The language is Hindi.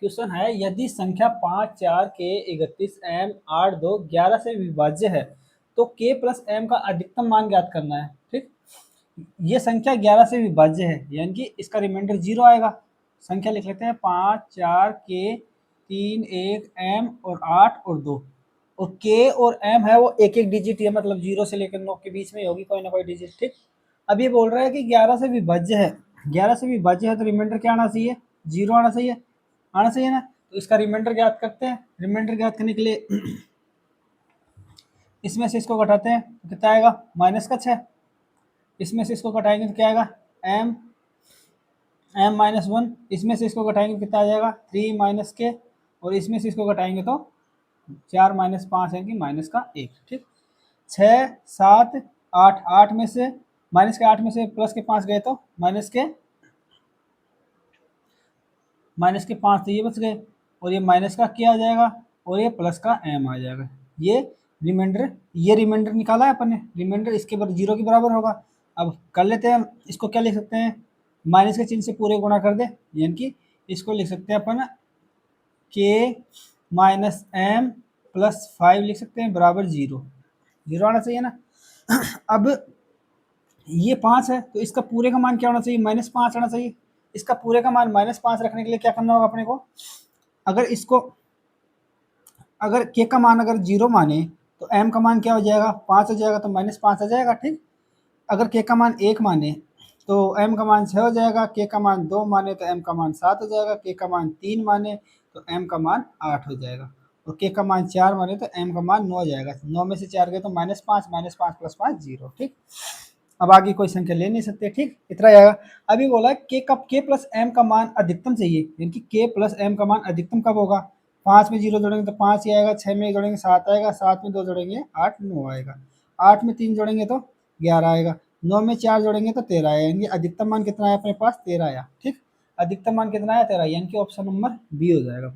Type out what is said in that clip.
क्वेश्चन है यदि संख्या 5 4 के 31 m 8 2 11 से विभाज्य है तो k प्लस m का अधिकतम मान ज्ञात करना है। ठीक, ये संख्या 11 से विभाज्य है यानी कि इसका रिमाइंडर 0 आएगा। संख्या लिख लेते हैं 5 4 के 3 1 m और 8 और 2 और k और m है वो एक एक डिजिट है, मतलब 0 से लेकर 9 के बीच में होगी कोई ना कोई डिजिट। ठीक, अब ये बोल रहा है कि 11 से विभाज्य है, 11 से विभाज्य है तो रिमाइंडर क्या आना चाहिए, 0 आना चाहिए, आना चाहिए ना। तो इसका रिमाइंडर ज्ञात करते हैं। रिमाइंडर ज्ञात करने के लिए इसमें से इसको घटाते हैं तो कितना आएगा -6। इसमें से इसको घटाएंगे तो क्या आएगा m -1। इसमें से इसको घटाएंगे तो कितना आ जाएगा 3 - k और इसमें से इसको घटाएंगे तो 4 - 5 है कि -1। ठीक, 6 7 8, 8 में से -8 में से प्लस के 5 गए तो -5 तो ये बच गए और ये माइनस का क्या आ जाएगा और ये प्लस का m आ जाएगा। ये रिमाइंडर निकाला है अपन ने, रिमाइंडर इसके बराबर 0 के बराबर होगा। अब कर लेते हैं इसको, क्या लिख सकते हैं, माइनस के चिन्ह से पूरे गुणा कर दे यानी कि इसको लिख सकते हैं अपन k - m + 5 लिख सकते हैं बराबर 0 आना चाहिए ना। अब ये 5 है तो इसका पूरे का मान क्या होना चाहिए -5 आना चाहिए। इसका पूरे का मान -5 रखने के लिए क्या करना होगा अपने को, अगर k का मान अगर 0 माने तो m का मान क्या हो जाएगा 5 हो जाएगा तो -5 आ जाएगा। ठीक, अगर k का मान 1 माने तो m का मान 6 हो जाएगा, k का मान 2 माने तो m का मान 7 हो जाएगा, k का मान 3 माने तो m का मान 8 हो जाएगा और k का मान 4 माने तो m का मान 9 हो जाएगा। 9 में से 4 गए तो -5 + 5 0। ठीक, अब आगे कोई संख्या ले नहीं सकते। ठीक, इतना आएगा। अभी बोला k प्लस m का मान अधिकतम चाहिए यानी कि k प्लस m का मान अधिकतम कब होगा, 5 में 0 जोड़ेंगे तो 5 ही आएगा, 6 में 1 जोड़ेंगे 7 आएगा, 7 में 2 जोड़ेंगे 8 9 आएगा, 8 में 3 जोड़ेंगे तो 11 आएगा, 9 में 4 जोड़ेंगे तो 13 आएगा यानी अधिकतम मान कितना आया अपने पास 13 आया। ठीक, अधिकतम मान कितना आया 13 यानी कि ऑप्शन नंबर बी हो जाएगा।